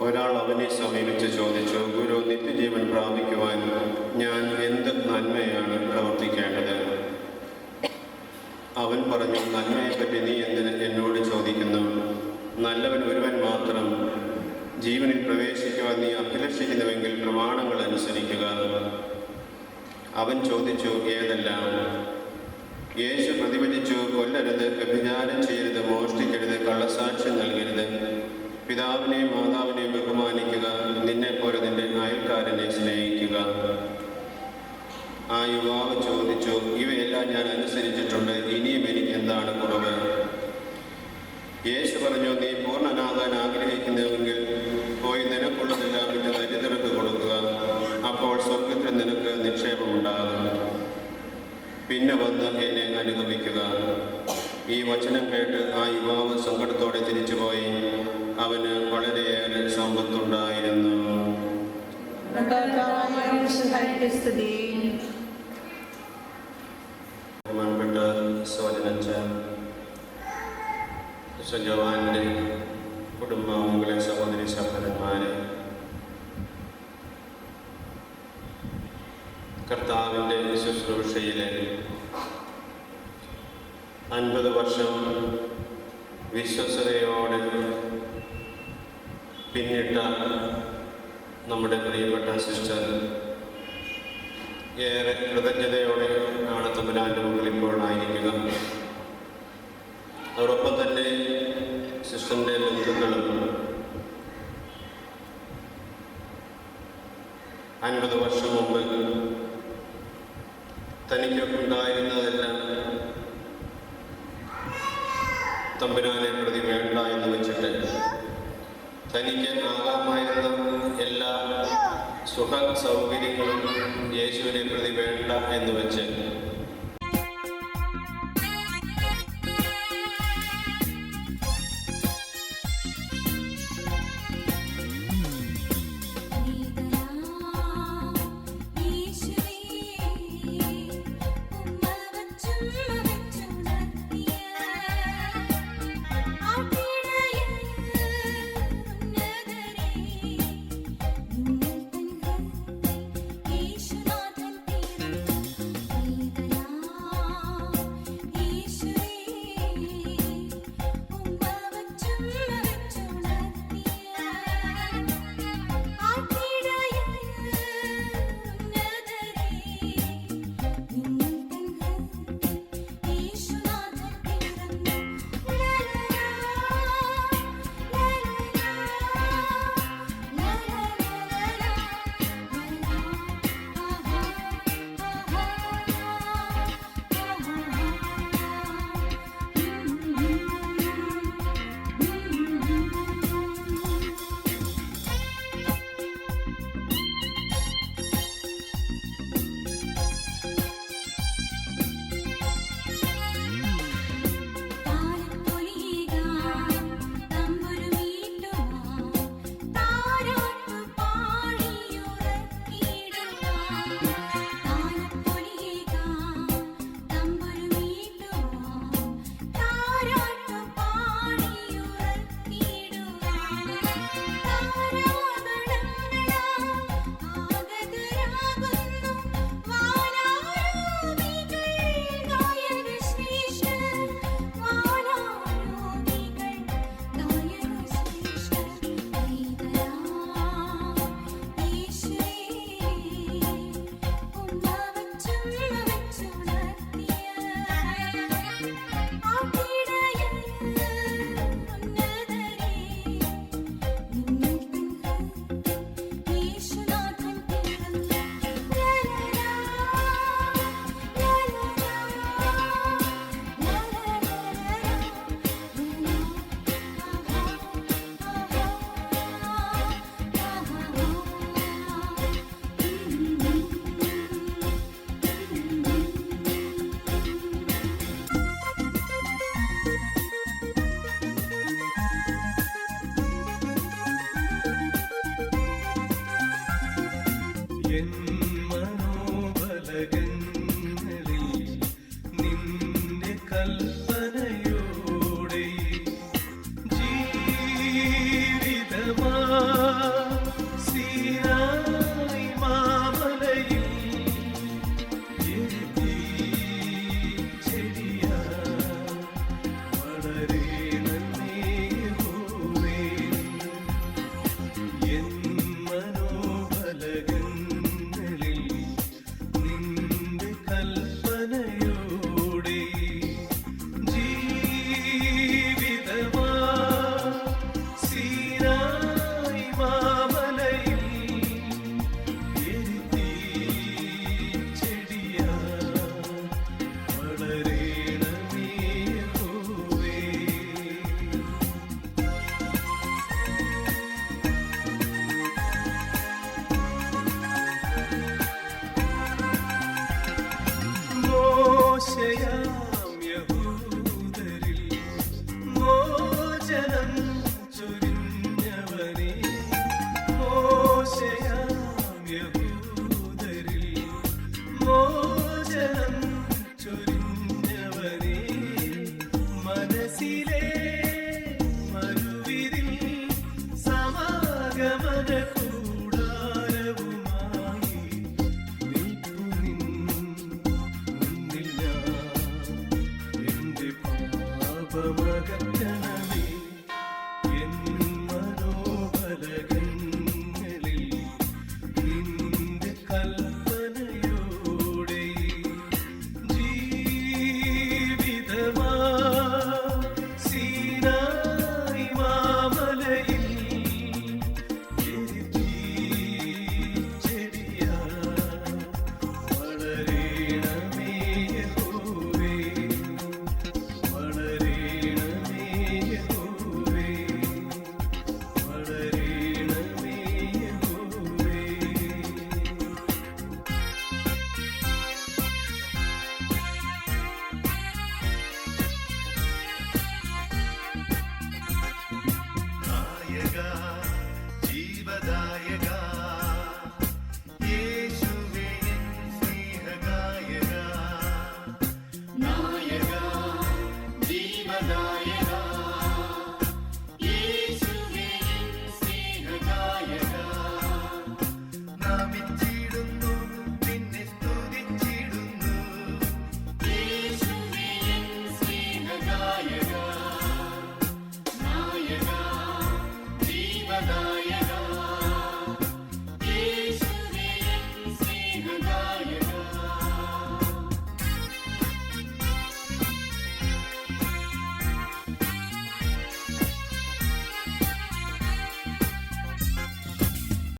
ഒരാൾ അവനെ സമീപിച്ച് ചോദിച്ചു, ഗുരു, നിത്യജീവൻ പ്രാപിക്കുവാൻ ഞാൻ എന്ത് നന്മയാണ് പ്രവർത്തിക്കേണ്ടത്? അവൻ പറഞ്ഞു, നന്മയെപ്പറ്റി നീ എന്തിന് എന്നോട് ചോദിക്കുന്നു? നല്ലവൻ ഒരുവൻ മാത്രം. ജീവനിൽ പ്രവേശിക്കുവാൻ നീ അഭിലഷിക്കുന്നുവെങ്കിൽ പ്രമാണങ്ങൾ അനുസരിക്കുക. അവൻ ചോദിച്ചു, ഏതെല്ലാം? യേശു പ്രതിവചിച്ചു, കൊല്ലരുത്, വ്യഭിചാരം ചെയ്യരുത്, മോഷ്ടിക്കരുത്, കള്ളസാക്ഷ്യം നൽകരുത്, പിതാവിനെയും മാതാവിനെയും ബഹുമാനിക്കുക, നിന്നെപ്പോലെ നിന്റെ അയൽക്കാരനെ സ്നേഹിക്കുക. ആ യുവാവ് ചോദിച്ചു, ഇവയെല്ലാം ഞാൻ അനുസരിച്ചിട്ടുണ്ട്, ഇനിയും എനിക്ക് എന്താണ് കുറവ്? യേശു പറഞ്ഞു, നീ പൂർണ്ണനാകാൻ ആഗ്രഹിക്കുന്നുവെങ്കിൽ പോയി നിനക്കുള്ളതെല്ലാം നിന്റെ ദരിദ്രർക്ക് കൊടുക്കുക, അപ്പോൾ സ്വർഗത്തിൽ നിനക്ക് നിക്ഷേപമുണ്ടാകും. പിന്നെ വന്ന് എന്നെ അനുഗമിക്കുക. ഈ വചനം കേട്ട് ആ യുവാവ് സങ്കടത്തോടെ തിരിച്ചുപോയി. അവന് വളരെയേറെ സമ്പത്തുണ്ടായിരുന്നു. ബഹുമാനപ്പെട്ട സോദരച്ച ജവാന്റെ കുടുംബാംഗങ്ങളെ, സഹോദരി സഹോദരന്മാരെ, കർത്താവിൻ്റെ ശുശ്രൂഷയിലെ 50 വർഷം വിശ്വസതയോടെ പിന്നിട്ട നമ്മുടെ പ്രിയപ്പെട്ട സിസ്റ്റർ ഏറെ കൃതജ്ഞതയോടെ ആണ് തമ്പുരാൻ്റെ മുമ്പിൽ ഇപ്പോൾ ആയിരിക്കുക. അതോടൊപ്പം തന്നെ സിസ്റ്ററിൻ്റെ ബന്ധുക്കളും 50 വർഷം മുമ്പ് തനിക്കൊക്കെ ഉണ്ടായിരുന്നതെല്ലാം തമ്പുരാനെ പ്രതി വേണ്ട എന്ന് വെച്ചിട്ട് തനിക്ക് ആകാമായിരുന്ന എല്ലാ സുഖ സൗകര്യങ്ങളും യേശുവിനെ പ്രതി വേണ്ട എന്ന് വെച്ച് ജീവിതമാ മനസ്സിലെ മറുവിരിൽ സമാഗമന കൂടാരവുമായി നിൽപ്പു നിൻ മുന്നിൽ ഞാൻ എന്റെ പാപമ